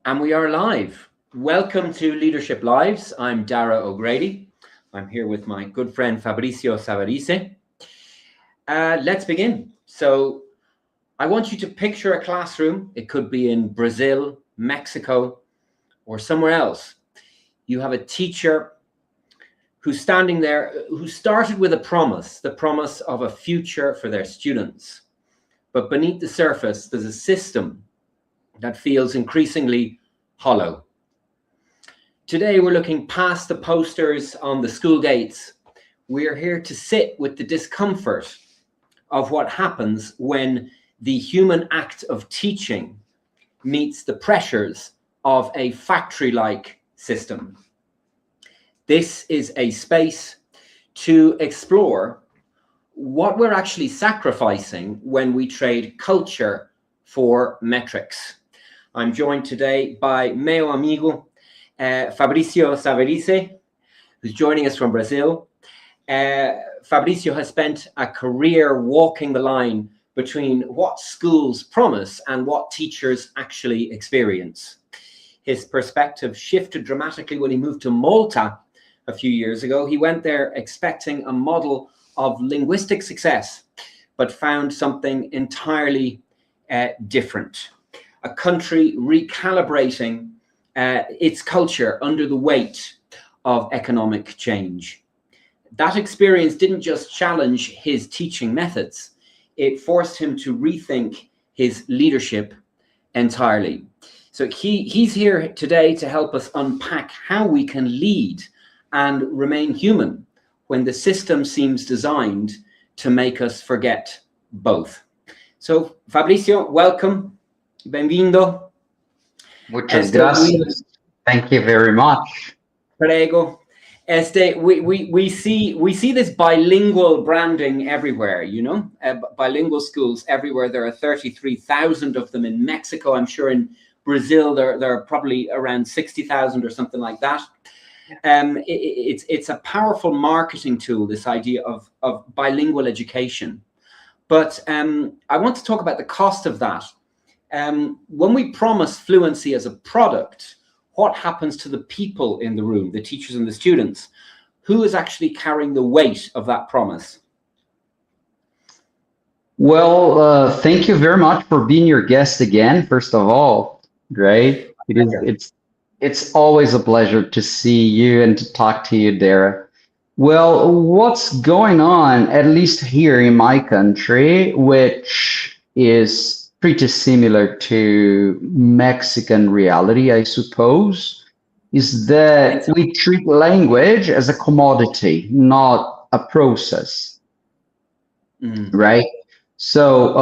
And we are live. Welcome to Leadership Lives. I'm Dara O'Grady. I'm here with my good friend Fabrício Zavarise. Let's begin. So I want you to picture a classroom. It could be in Brazil, Mexico, or somewhere else. You have a teacher who's standing there, who started with a promise, the promise of a future for their students. But beneath the surface, there's a system that feels increasingly hollow. Today, we're looking past the posters on the school gates. We're here to sit with the discomfort of what happens when the human act of teaching meets the pressures of a factory-like system. This is a space to explore what we're actually sacrificing when we trade culture for metrics. I'm joined today by meu amigo Fabrício Zavarise, who's joining us from Brazil. Fabrício has spent a career walking the line between what schools promise and what teachers actually experience. His perspective shifted dramatically when he moved to Malta a few years ago. He went there expecting a model of linguistic success, but found something entirely different. A country recalibrating its culture under the weight of economic change. That experience didn't just challenge his teaching methods, it forced him to rethink his leadership entirely. So he's here today to help us unpack how we can lead and remain human when the system seems designed to make us forget both. So Fabrício, welcome. Bem-vindo. Muchas gracias. Thank you very much. Prego. We see this bilingual branding everywhere, you know, bilingual schools everywhere. There are 33,000 of them in Mexico. I'm sure in Brazil there are probably around 60,000 or something like that. It's a powerful marketing tool, this idea of bilingual education. But I want to talk about the cost of that. When we promise fluency as a product, what happens to the people in the room, the teachers and the students? Who is actually carrying the weight of that promise? Well, thank you very much for being your guest again, first of all, right? It's always a pleasure to see you and to talk to you, Dara. Well, what's going on, at least here in my country, which is pretty similar to Mexican reality, I suppose, is that we treat language as a commodity, not a process, right? So,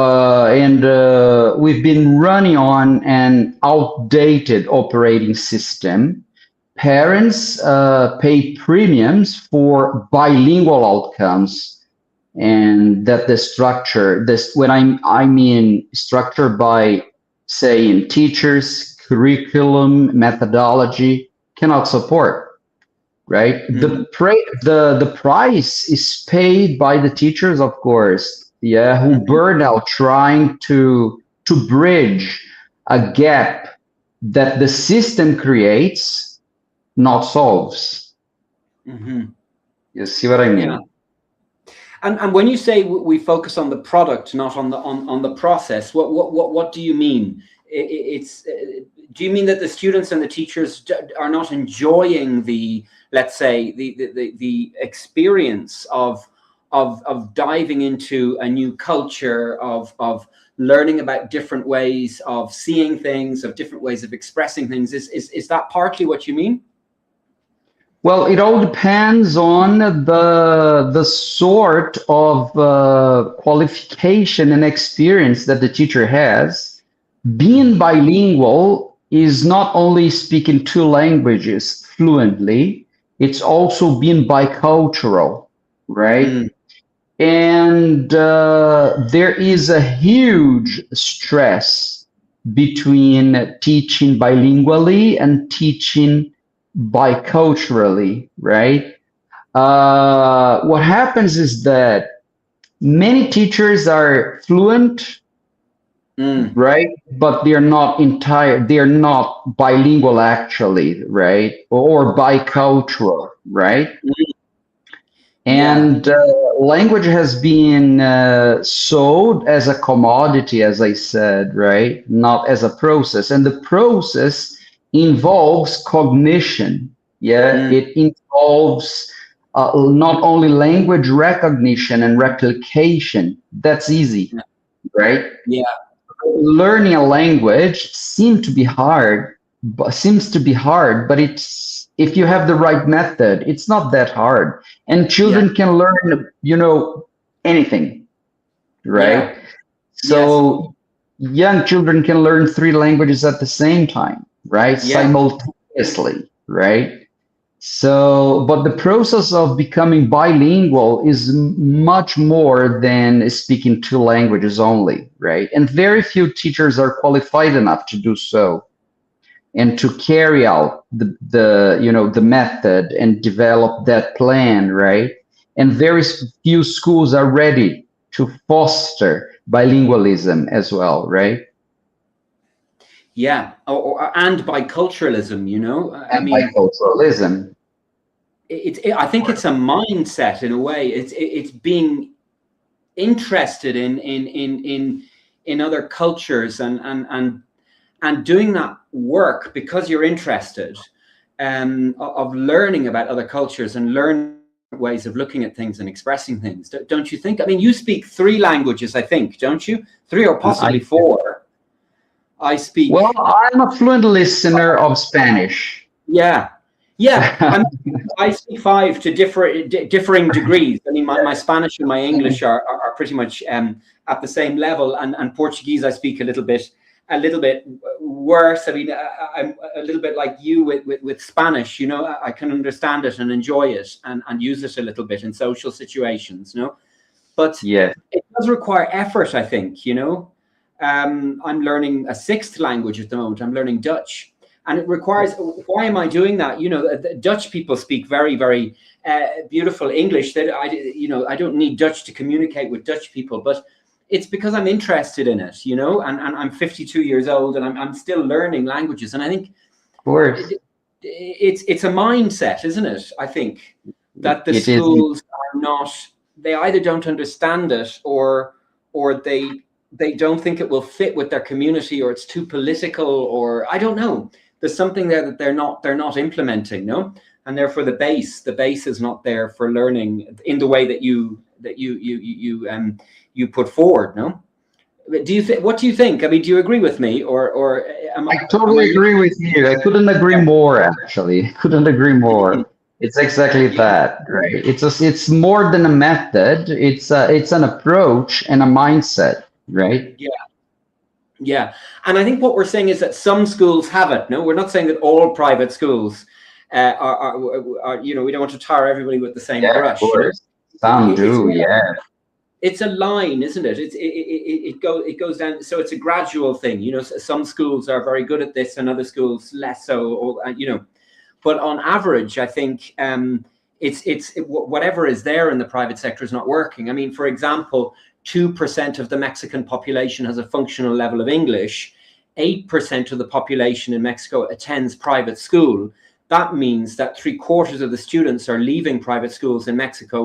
we've been running on an outdated operating system. Parents pay premiums for bilingual outcomes, and that the structure, when I mean structure by saying teachers, curriculum, methodology, cannot support, right? The price is paid by the teachers, of course, who burn out trying to bridge a gap that the system creates, not solves. You see what I mean? Yeah. And when you say we focus on the product, not on the process, what do you mean? Do you mean that the students and the teachers are not enjoying the, let's say, the experience of diving into a new culture, of learning about different ways of seeing things, of different ways of expressing things? Is that partly what you mean? Well, it all depends on the sort of qualification and experience that the teacher has. Being bilingual is not only speaking two languages fluently, it's also being bicultural, right? And there is a huge stress between teaching bilingually and teaching biculturally, right? What happens is that many teachers are fluent right? But they're not bilingual actually, right? Or bicultural, right? Yeah. And language has been sold as a commodity, as I said, right? Not as a process. And the process involves cognition. Yeah, Mm. it involves not only language recognition and replication. That's easy, Yeah. right? Yeah. Learning a language seems to be hard, but it's if you have the right method, it's not that hard. And Yeah. children can learn, anything, Yeah. right? Yes. So young children can learn three languages at the same time, right? Yeah. Simultaneously, right? So, but the process of becoming bilingual is much more than speaking two languages only, right? And very few teachers are qualified enough to do so and to carry out the method and develop that plan, right? And very few schools are ready to foster bilingualism as well, right? Yeah. And biculturalism, I And mean, biculturalism. I think it's a mindset in a way. It's being interested in other cultures and doing that work because you're interested, of learning about other cultures and learn ways of looking at things and expressing things. Don't you think? I mean, you speak three languages, I think, don't you? Three or possibly four. I speak. Well, I'm a fluent listener of Spanish. Yeah. I speak five to differing degrees. I mean, my Spanish and my English are pretty much at the same level, and Portuguese I speak a little bit worse. I mean, I'm a little bit like you with Spanish. I can understand it and enjoy it and use it a little bit in social situations. But yeah, it does require effort, I think. I'm learning a sixth language at the moment. I'm learning Dutch. And it requires, why am I doing that? Dutch people speak very, very beautiful English. That I don't need Dutch to communicate with Dutch people, but it's because I'm interested in it, and I'm 52 years old and I'm still learning languages. And I think of course. It's a mindset, isn't it? I think that the It schools are not, they either don't understand it or they don't think it will fit with their community, or it's too political, or I don't know. There's something there that they're not implementing, no? And therefore the base is not there for learning in the way that you put forward, no? What do you think? I mean, do you agree with me, or I totally agree with you. I couldn't agree more, actually. I couldn't agree more. It's exactly that, right? It's more than a method. It's an approach and a mindset, right? Yeah. And I think what we're saying is that some schools have it. No, we're not saying that all private schools are we don't want to tar everybody with the same brush. Of course. Some do, yeah. It's a line, isn't it? It goes down. So it's a gradual thing. Some schools are very good at this and other schools less so, or but on average, I think it's whatever is there in the private sector is not working. I mean, for example, 2% of the Mexican population has a functional level of English. 8% of the population in Mexico attends private school. That means that 3/4 of the students are leaving private schools in Mexico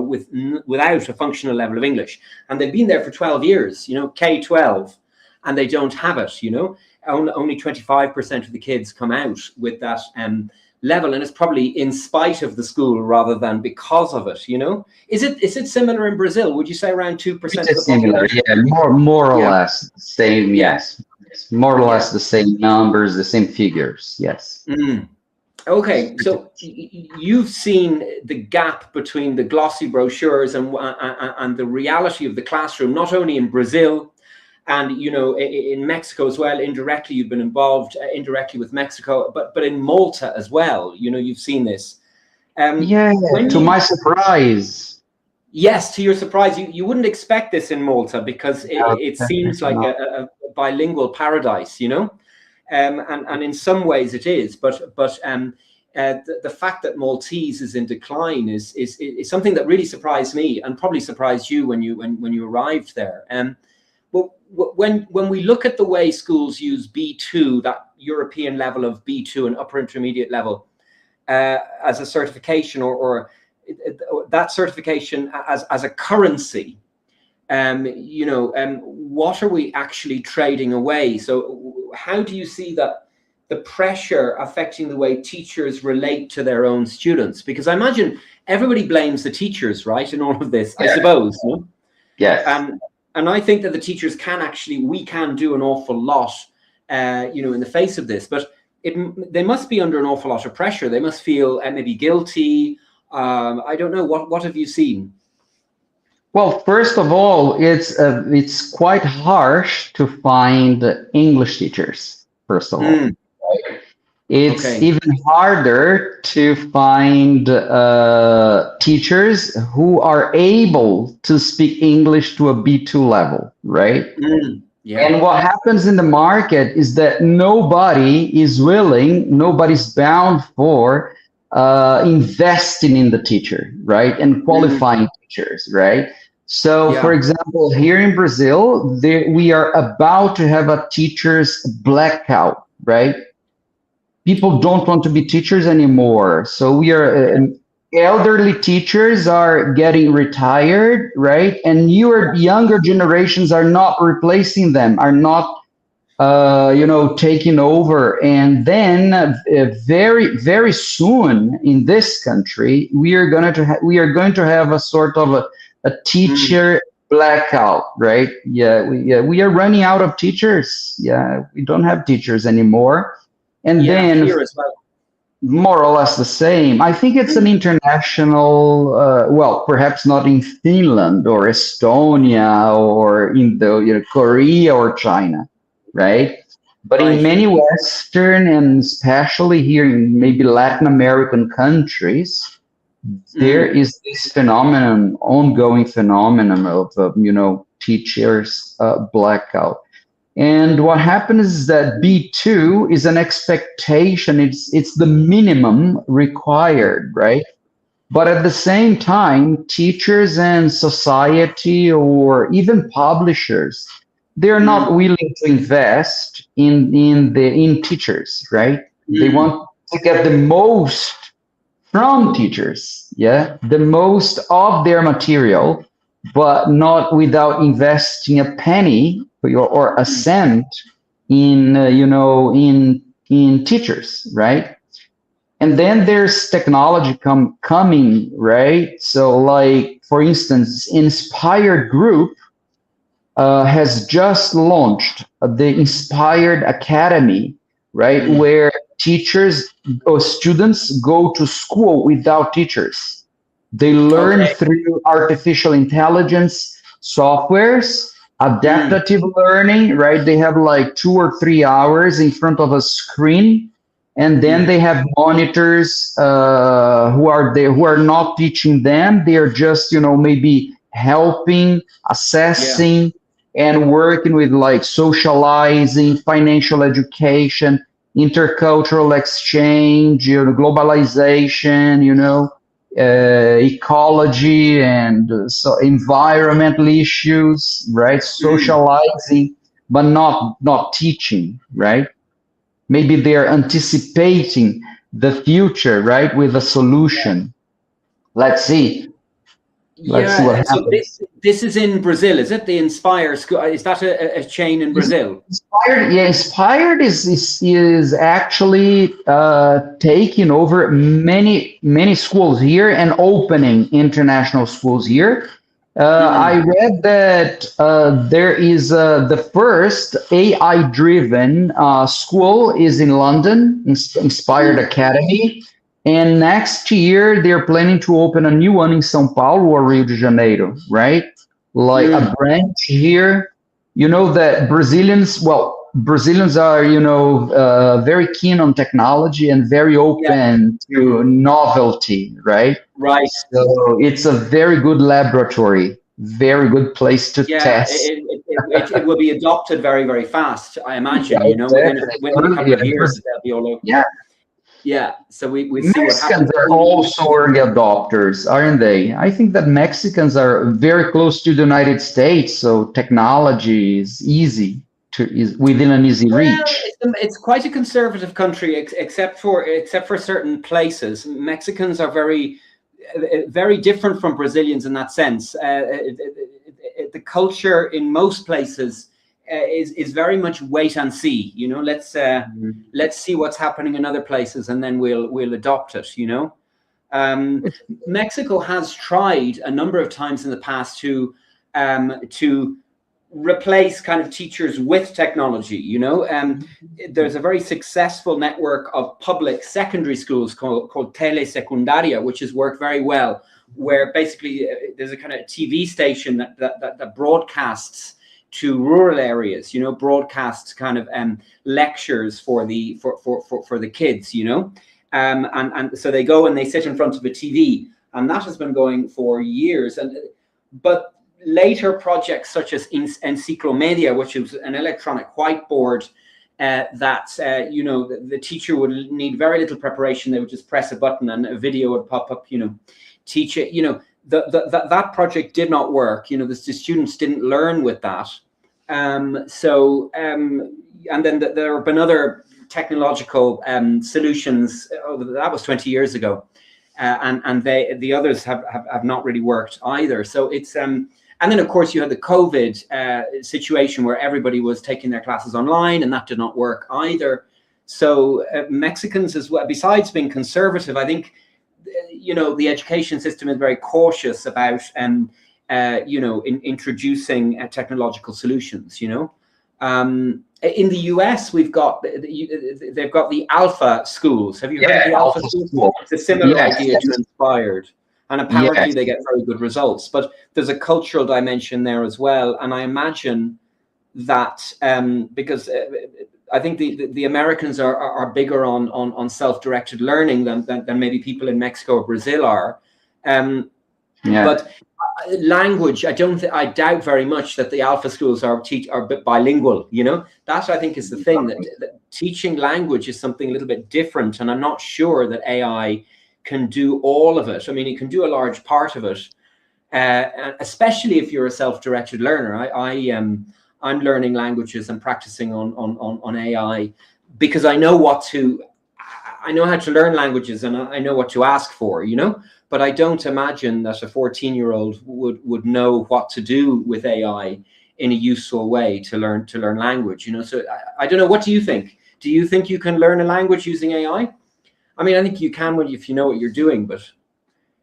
without a functional level of English. And they've been there for 12 years, K-12, and they don't have it, Only 25% of the kids come out with that level, and it's probably in spite of the school rather than because of it. Is it similar in Brazil? Would you say around 2% of the similar, population? more or less the same. Yes, more or less the same numbers, the same figures. Yes. Okay, so you've seen the gap between the glossy brochures and the reality of the classroom, not only in Brazil and in Mexico as well. Indirectly, you've been involved indirectly with Mexico, but in Malta as well. You've seen this. To my surprise. Yes, to your surprise, you wouldn't expect this in Malta because it seems like a bilingual paradise, and in some ways it is. But the fact that Maltese is in decline is something that really surprised me and probably surprised you when you arrived there. when we look at the way schools use B2, that European level of B2 and upper intermediate level, as a certification, or that certification as a currency, what are we actually trading away? So how do you see that the pressure affecting the way teachers relate to their own students? Because I imagine everybody blames the teachers, right, in all of this, I suppose. No? Yes. And I think that the teachers we can do an awful lot, in the face of this, but they must be under an awful lot of pressure. They must feel maybe guilty. I don't know. What have you seen? Well, first of all, it's quite harsh to find English teachers, first of all. It's even harder to find teachers who are able to speak English to a B2 level, right? Yeah. And what happens in the market is that nobody's bound for investing in the teacher, right? And qualifying teachers, right? So, for example, here in Brazil, we are about to have a teacher's blackout, right? People don't want to be teachers anymore. So we are elderly teachers are getting retired, right? And younger generations are not replacing them, are not taking over. And then very, very soon in this country, we are going to have a sort of a teacher blackout, right? We are running out of teachers. We don't have teachers anymore. And then here as well. More or less the same. I think it's an international, perhaps not in Finland or Estonia or in Korea or China, right? But in many Western and especially here in maybe Latin American countries, there is this ongoing phenomenon of teachers blackout. And what happens is that B2 is an expectation. It's the minimum required, right? But at the same time, teachers and society or even publishers, they're not willing to invest in teachers, right? They want to get the most from teachers, the most of their material, but not without investing a penny or a cent in teachers, right? And then there's technology coming, right? So, like for instance, Inspired Group has just launched the Inspired Academy, right, where teachers or students go to school without teachers. They learn through artificial intelligence softwares. Adaptive learning, right? They have like 2 or 3 hours in front of a screen, and then they have monitors who are not teaching them. They are just, maybe helping, assessing, and working with like socializing, financial education, intercultural exchange, globalization, ecology and so environmental issues, right? Socializing, but not teaching, right? Maybe they're anticipating the future, right? With a solution. Let's see. Let's see what happens. So this is in Brazil, is it? The Inspire School, is that a chain in Brazil? Inspired is actually taking over many schools here and opening international schools here. I read that there is the first AI-driven school is in London, Inspired Academy. And next year, they're planning to open a new one in São Paulo or Rio de Janeiro, right? Like a branch here. You know that Brazilians are, very keen on technology and very open to novelty, right? Right. So it's a very good laboratory, very good place to test. It will be adopted very, very fast, I imagine, within a couple of years. They'll be all over. Yeah. Yeah, so we see what Mexicans happens. are also early adopters, aren't they? I think that Mexicans are very close to the United States, so technology is easy is within an easy Well, reach. it's quite a conservative country, except for certain places. Mexicans are very different from Brazilians in that sense. The culture in most places is very much wait and see. You know, let's see what's happening in other places, and then we'll adopt it. You know, Mexico has tried a number of times in the past to replace kind of teachers with technology. You know, there's a very successful network of public secondary schools called telesecundaria, which has worked very well, where basically there's a kind of TV station that broadcasts to rural areas, you know, broadcasts kind of lectures for the kids, you know, and so they go and they sit in front of a TV, and that has been going for years. But later projects such as Enciclomedia, which is an electronic whiteboard that you know, the teacher would need very little preparation. They would just press a button and a video would pop up, you know, teach it. You know, that project did not work. You know, the students didn't learn with that. And then there have been other technological solutions. That was 20 years ago, and the others have not really worked either. So it's and then, of course, you had the COVID situation where everybody was taking their classes online, and that did not work either. So Mexicans as well, besides being conservative, I think, you know, the education system is very cautious about, you know, introducing technological solutions, you know. In the US, they've got the Alpha schools. Have you heard of the Alpha schools? It's a similar idea to Inspired. And apparently they get very good results, but there's a cultural dimension there as well. And I imagine that because I think the Americans are bigger on self-directed learning than maybe people in Mexico or Brazil are. But language, I doubt very much that the Alpha schools are bilingual. You know, that I think is the thing, that teaching language is something a little bit different, and I'm not sure that AI can do all of it. I mean, it can do a large part of it, especially if you're a self-directed learner. I'm learning languages and practicing on AI because I know how to learn languages, and I know what to ask for, you know. But I don't imagine that a 14-year-old would know what to do with AI in a useful way to learn language, you know. So I don't know. What do you think? Do you think you can learn a language using AI? I mean, I think you can if you know what you're doing, but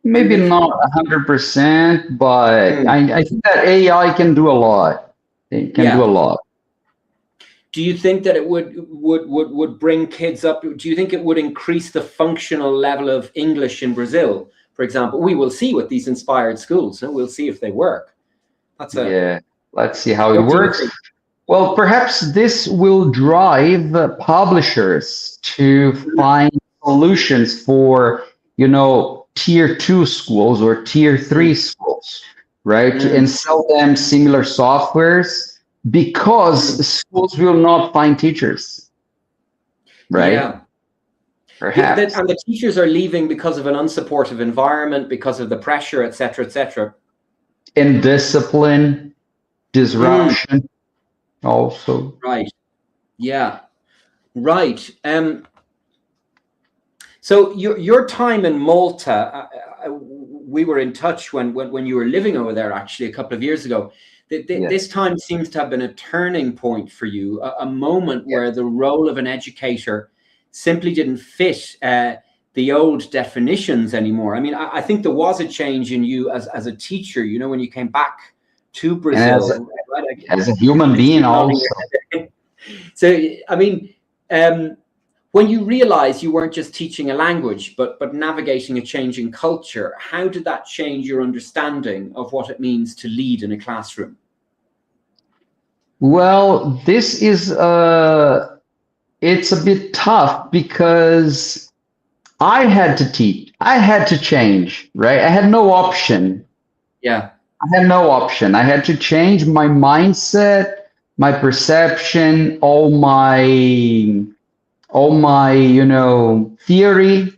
maybe not 100%, but I think that AI can do a lot. It can do a lot. Do you think that it would bring kids up? Do you think it would increase the functional level of English in Brazil, for example? We will see with these inspired schools, and we'll see if they work. Let's see how it works. Well, perhaps this will drive publishers to find solutions for, you know, tier 2 schools or tier 3 schools, right? And sell them similar softwares, because schools will not find teachers, right? Yeah. Perhaps. And the teachers are leaving because of an unsupportive environment, because of the pressure, et cetera, et cetera. Indiscipline, disruption also. Right. Yeah. Right. So your time in Malta, we were in touch when you were living over there, actually, a couple of years ago. This time seems to have been a turning point for you, a moment where the role of an educator simply didn't fit the old definitions anymore. I mean, I think there was a change in you as a teacher, you know, when you came back to Brazil. As a human being also. So, I mean, when you realized you weren't just teaching a language, but navigating a changing culture, how did that change your understanding of what it means to lead in a classroom? Well, this is it's a bit tough because I had to teach. I had to change, right? I had no option. Yeah. I had no option. I had to change my mindset, my perception, all my all my, theory,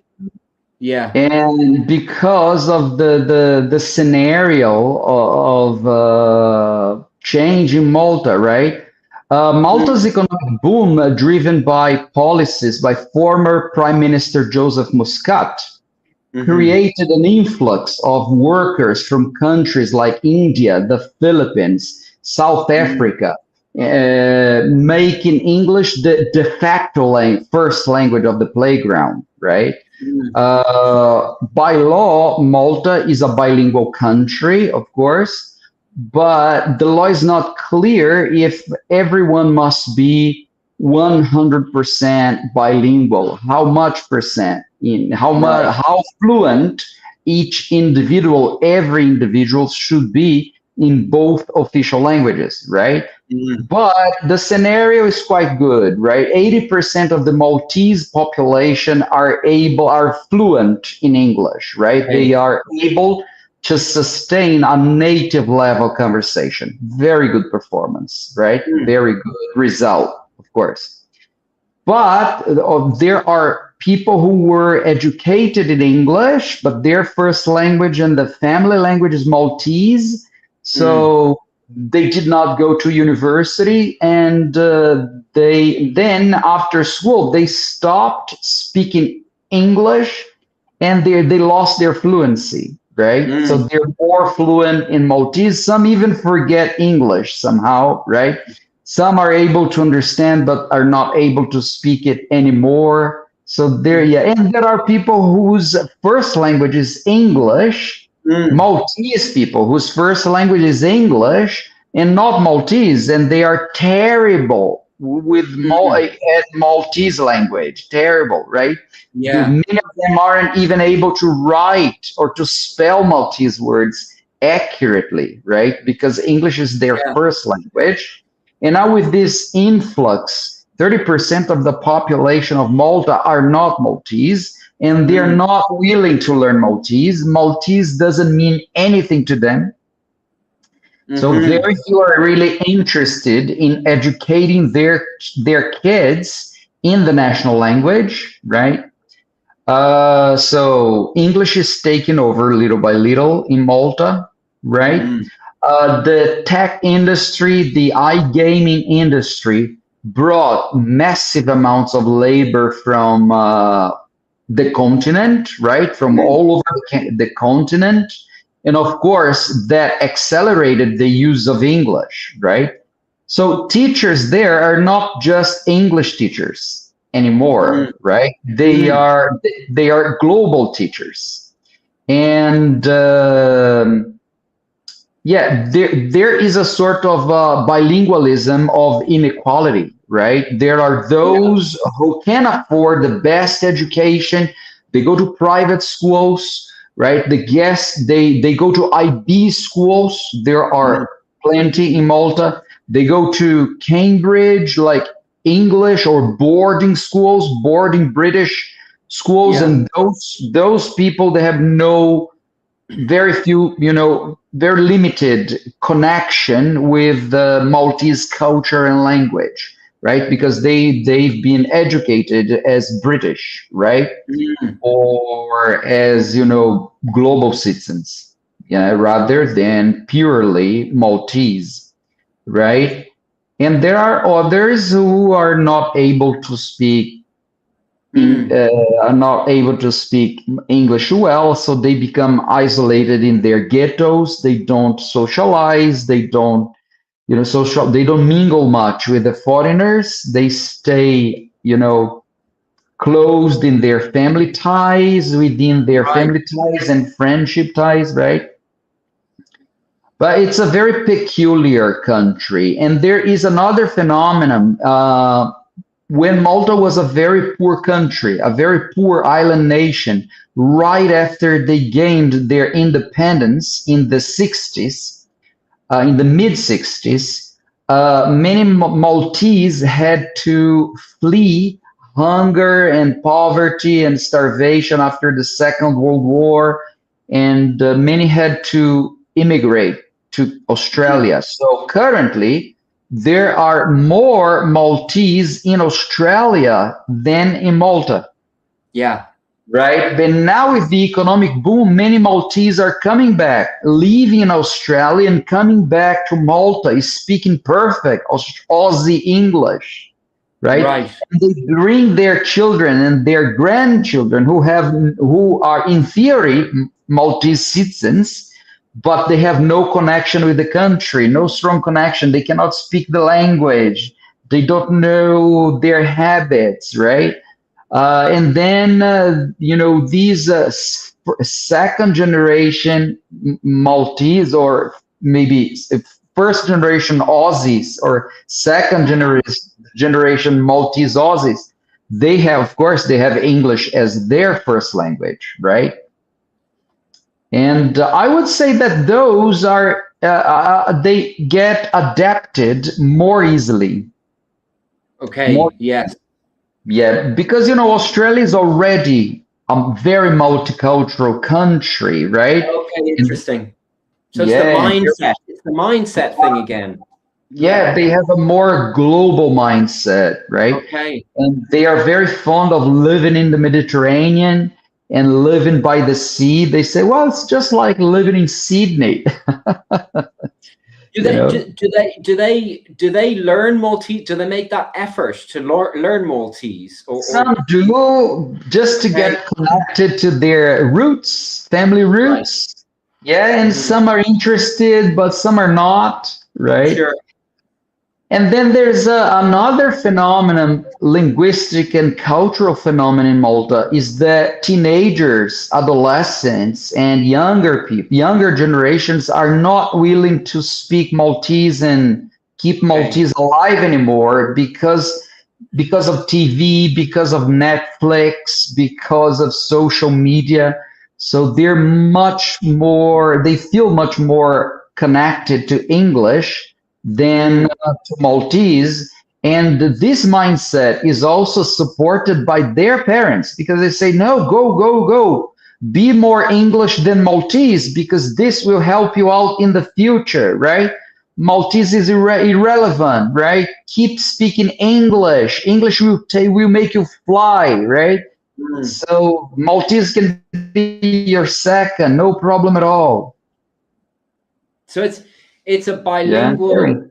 Yeah. and because of the scenario of change in Malta, right? Malta's Mm, economic boom, driven by policies by former Prime Minister Joseph Muscat, mm-hmm. created an influx of workers from countries like India, the Philippines, South Mm, Africa, making English the de facto first language of the playground, right? mm, By law, Malta is a bilingual country, of course, but the law is not clear if everyone must be 100% bilingual. How much percent? In how much? right. How fluent each individual, every individual should be in both official languages, right? Mm, But the scenario is quite good, right? 80% of the Maltese population are fluent in English, right? They right. are able to sustain a native level conversation. Very good performance, right? Mm, Very good result, of course. But there are people who were educated in English, but their first language and the family language is Maltese. mm, So they did not go to university, and they then after school they stopped speaking English, and they lost their fluency, right? So mm, they're more fluent in Maltese. Some even forget English somehow, right? Some are able to understand but are not able to speak it anymore. So there, mm, yeah, and there are people whose first language is English, mm, Maltese people whose first language is English and not Maltese, and they are terrible with mm. at Maltese language. Terrible, right? Yeah. Many of them aren't even able to write or to spell Maltese words accurately, right? Because English is their Yeah. first language. And now, with this influx, 30% of the population of Malta are not Maltese, and they're Mm, not willing to learn Maltese. Maltese doesn't mean anything to them. So mm-hmm. very few are really interested in educating their kids in the national language, right? So English is taking over little by little in Malta, right? Mm, The tech industry, the iGaming industry brought massive amounts of labor from the continent, right? From mm, all over the continent. And of course, that accelerated the use of English, right? So teachers there are not just English teachers mm, anymore, right? mm. They are global teachers, and yeah, there is a sort of bilingualism of inequality, right? There are Yeah. those who can afford the best education. They go to private schools, right? They go to IB schools. There Mm, are plenty in Malta. They go to Cambridge, like English or boarding schools, boarding British schools, yeah. and those people they have no very few, very limited connection with the Maltese culture and language, right? Because they've been educated as British, right? Mm, Or as, global citizens, yeah, rather than purely Maltese, right? And there are others who are not able to speak mm. are not able to speak English well, so they become isolated in their ghettos. They don't socialize. They don't, social. They don't mingle much with the foreigners. They stay, closed in their family ties, within their Right. family ties and friendship ties, right? But it's a very peculiar country, and there is another phenomenon. When Malta was a very poor country, a very poor island nation, right after they gained their independence in the 60s, in the mid 60s, many Maltese had to flee hunger and poverty and starvation after the Second World War, and many had to immigrate to Mm, Australia. So currently, there are more Maltese in Australia than in Malta. Yeah. Right? But now with the economic boom, many Maltese are coming back, leaving Australia and coming back to Malta, speaking perfect Aussie English, right? Right. And they bring their children and their grandchildren who are in theory Maltese citizens, but they have no connection with the country, no strong connection. They cannot speak the language. They don't know their habits, right? And then, these second generation Maltese, or maybe first generation Aussies, or second generation Maltese Aussies, they have, of course, they have English as their first language, right? And I would say that those are, they get adapted more easily. Okay. Yes. Yeah, because Australia is already a very multicultural country, right? Okay, interesting. So it's Yeah, the mindset. It's the mindset thing again. yeah, they have a more global mindset, right? Okay. And they are very fond of living in the Mediterranean and living by the sea. They say, well, it's just like living in Sydney. Do they learn Maltese? Do they make that effort to learn Maltese? Some do, just to get connected to their roots, family roots. Right. Yeah, and some are interested, but some are not, right? Sure. And then there's another phenomenon, linguistic and cultural phenomenon in Malta, is that teenagers, adolescents, and younger people, younger generations are not willing to speak Maltese and keep Maltese alive anymore because of TV, because of Netflix, because of social media. So they're they feel much more connected to English than to Maltese. And this mindset is also supported by their parents, because they say, no, go, be more English than Maltese, because this will help you out in the future, right? Maltese is irrelevant, right? Keep speaking English. English will make you fly, right? So Maltese can be your second, no problem at all. So it's a bilingual.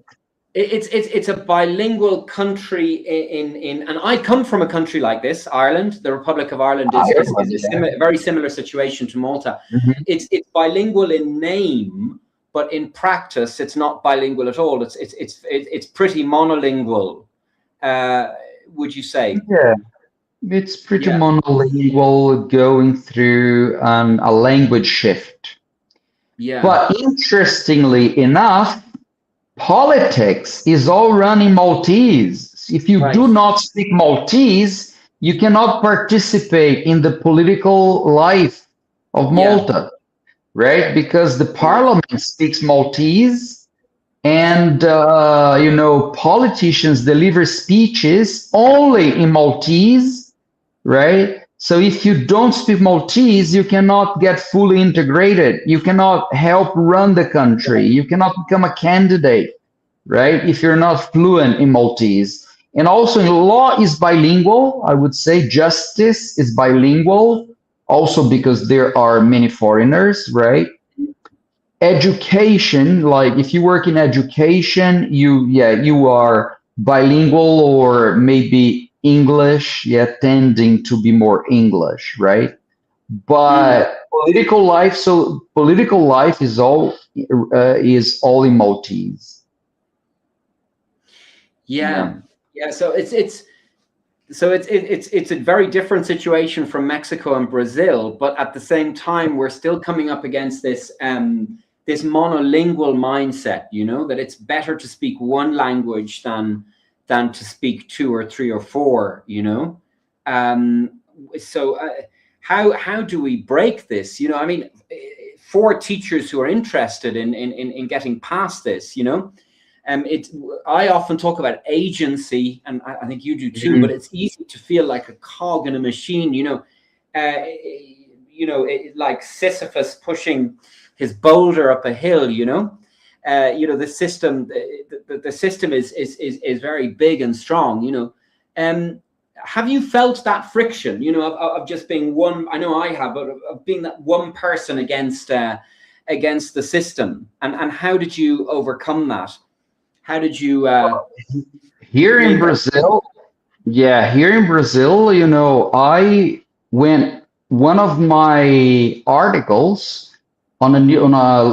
It's a bilingual country in and I come from a country like this, Ireland. The Republic of Ireland is a very similar situation to Malta. It's bilingual in name, but in practice, it's not bilingual at all. It's pretty monolingual. Would you say? Yeah, it's pretty monolingual, going through a language shift. Yeah. But interestingly enough, politics is all run in Maltese. If you do not speak Maltese, you cannot participate in the political life of Malta, right? Because the parliament speaks Maltese, and politicians deliver speeches only in Maltese, right? So if you don't speak Maltese, you cannot get fully integrated. You cannot help run the country. You cannot become a candidate, right? If you're not fluent in Maltese. And also law is bilingual. I would say justice is bilingual, also because there are many foreigners, right? Education, like if you work in education, you are bilingual, or maybe English, tending to be more English, right? But political life is all in Maltese. Yeah. So it's a very different situation from Mexico and Brazil, but at the same time, we're still coming up against this this monolingual mindset. That it's better to speak one language than to speak two or three or four. So how do we break this? For teachers who are interested in getting past this, I often talk about agency, and I think you do too, but it's easy to feel like a cog in a machine, like Sisyphus pushing his boulder up a hill, the system, the system is very big and strong. Have you felt that friction, of just being one? I know I have, but of being that one person against the system, and how did you overcome that? How did you here in Brazil? Yeah, here in Brazil, one of my articles on a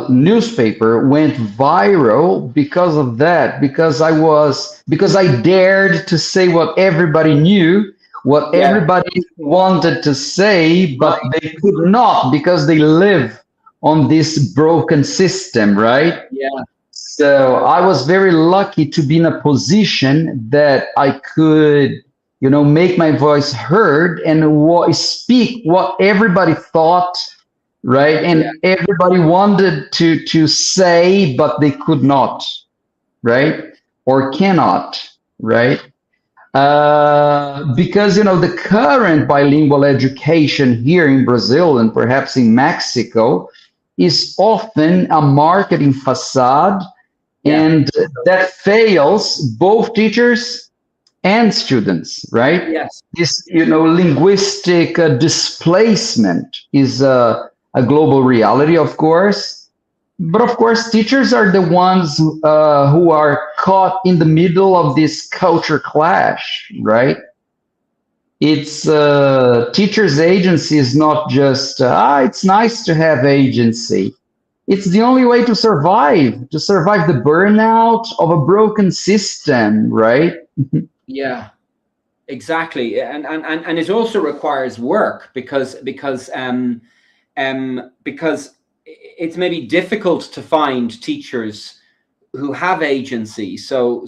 newspaper went viral because of that, because I dared to say what everybody knew, what everybody wanted to say, but they could not because they live on this broken system, right? Yeah. So I was very lucky to be in a position that I could, make my voice heard and speak what everybody thought, right? And everybody wanted to say, but they could not, right? Or cannot, right? Because, the current bilingual education here in Brazil and perhaps in Mexico is often a marketing facade. And that fails both teachers and students, right? Yes. This, linguistic displacement is a global reality, of course. But of course, teachers are the ones who are caught in the middle of this culture clash, right? It's teachers' agency is not just, it's nice to have agency. It's the only way to survive the burnout of a broken system, right? Yeah, exactly. And it also requires work because it's maybe difficult to find teachers who have agency. So,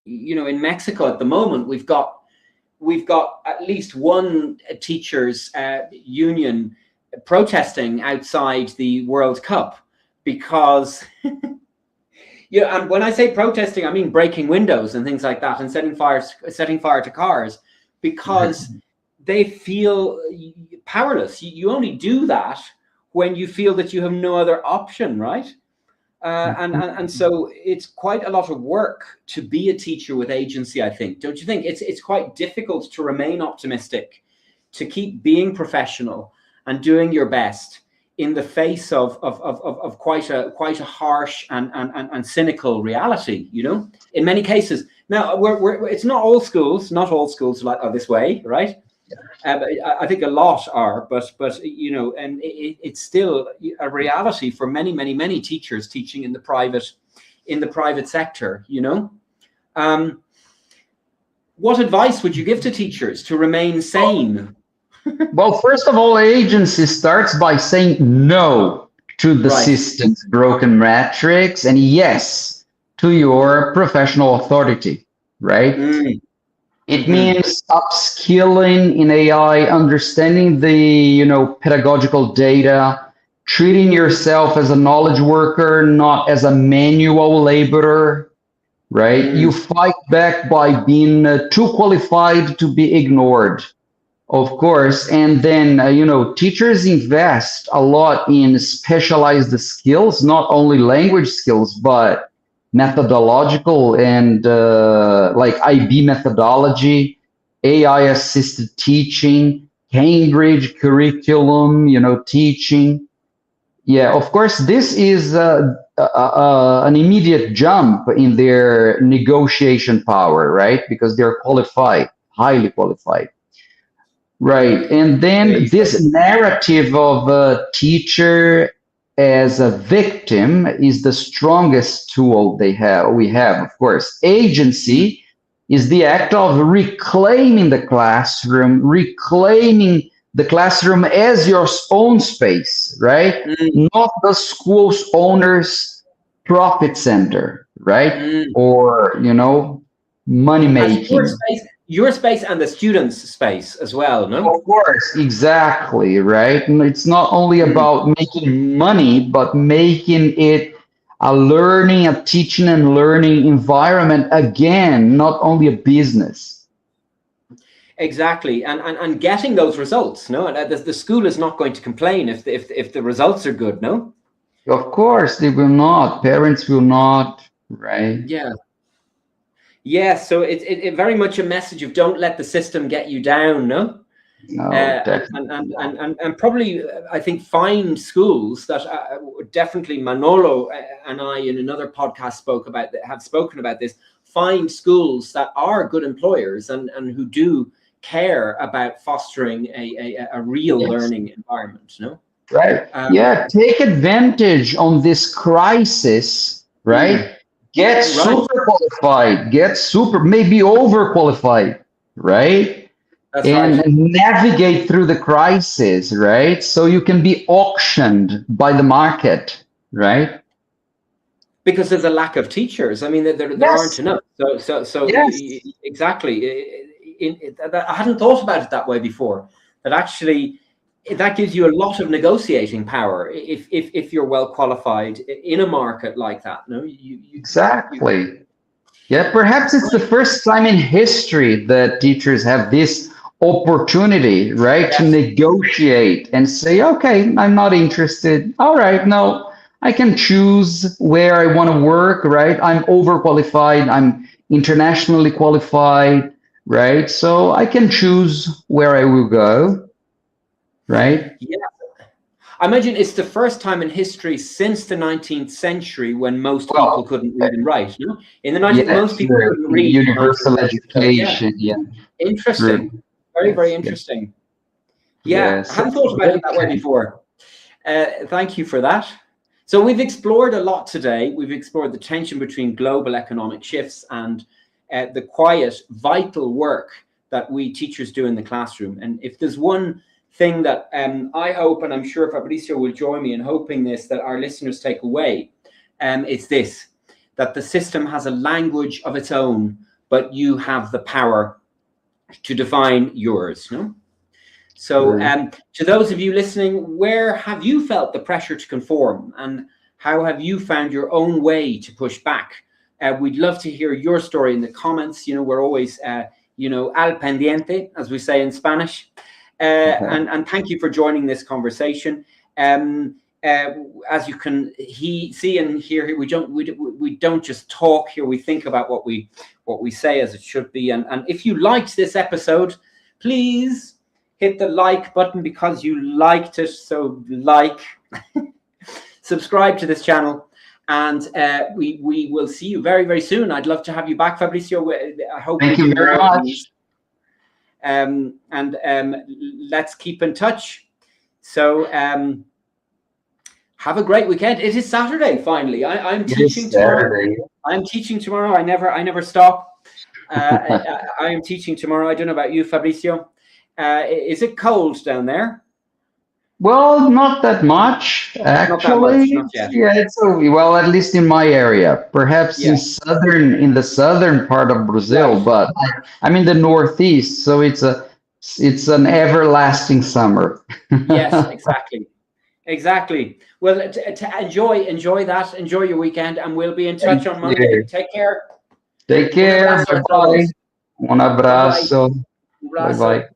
in Mexico at the moment, we've got at least one teachers union protesting outside the World Cup. Because, and when I say protesting, I mean breaking windows and things like that and setting fire to cars, because they feel powerless. You only do that when you feel that you have no other option, right? And so it's quite a lot of work to be a teacher with agency, I think. Don't you think? It's quite difficult to remain optimistic, to keep being professional and doing your best in the face of quite a harsh and cynical reality, in many cases. Now, it's not all schools are this way, right? But I think a lot are, but and it's still a reality for many teachers teaching in the private sector. What advice would you give to teachers to remain sane? Well, first of all, agency starts by saying no to the system's broken matrix and yes to your professional authority, right? It means upskilling in AI, understanding the, pedagogical data, treating yourself as a knowledge worker, not as a manual laborer, right? You fight back by being too qualified to be ignored. Of course, and then, teachers invest a lot in specialized skills, not only language skills, but methodological and like IB methodology, AI-assisted teaching, Cambridge curriculum, teaching. Yeah, of course, this is an immediate jump in their negotiation power, right? Because they're qualified, highly qualified. Right. And then this narrative of a teacher as a victim is the strongest tool we have, of course. Agency is the act of reclaiming the classroom as your own space, right? Not the school's owner's profit center, right? Or, money making. Your space and the students' space as well, no? Of course, exactly, right? And it's not only about making money, but making it a teaching and learning environment again, not only a business. Exactly, and getting those results, no? The school is not going to complain if the results are good, no? Of course, they will not. Parents will not, right? Yeah. Yeah, so it very much a message of don't let the system get you down, no? No, And probably I think find schools that definitely Manolo and I in another podcast have spoken about this. Find schools that are good employers and who do care about fostering a real yes. learning environment, no? Right. Yeah, take advantage on this crisis, right? Get right. super qualified, maybe overqualified, right? That's and right. navigate through the crisis, right? So you can be auctioned by the market, right? Because there's a lack of teachers. I mean, there aren't enough. So Yes. Exactly. I hadn't thought about it that way before. That actually, that gives you a lot of negotiating power if you're well qualified in a market like that. No, Exactly. Yeah, perhaps it's the first time in history that teachers have this opportunity, right, yes. to negotiate and say, okay, I'm not interested. All right, no, I can choose where I want to work, right? I'm overqualified, I'm internationally qualified, right? So I can choose where I will go, right? Yeah. I imagine it's the first time in history since the 19th century when most people couldn't read and write. You know? In the 19th, most people couldn't read. Universal education, yeah. Interesting. True. Very interesting. Yeah, Yes. I hadn't thought about it that way before. Thank you for that. So we've explored a lot today. We've explored the tension between global economic shifts and the quiet, vital work that we teachers do in the classroom. And if there's one thing that I hope, and I'm sure Fabrício will join me in hoping this, that our listeners take away, it's this, that the system has a language of its own, but you have the power to define yours, no? So to those of you listening, where have you felt the pressure to conform, and how have you found your own way to push back? We'd love to hear your story in the comments. You know, we're always, al pendiente, as we say in Spanish. And thank you for joining this conversation. As you can see and hear, we don't just talk here. We think about what we say as it should be. And if you liked this episode, please hit the like button because you liked it. So subscribe to this channel, and we will see you very soon. I'd love to have you back, Fabrício. I hope. Thank you very much. Let's keep in touch. So have a great weekend. It is Saturday. Finally, I'm teaching tomorrow. I'm teaching tomorrow. I never stop. I am teaching tomorrow. I don't know about you, Fabrício. Is it cold down there? Well, not that much, actually. Not yet. Yeah, it's well, at least in my area. Perhaps in the southern part of Brazil, but I'm in the northeast, so it's an everlasting summer. Yes, exactly. Well, to enjoy that. Enjoy your weekend, and we'll be in touch on Monday. Take care. Take care. Bye-bye. Un abrazo. Bye-bye.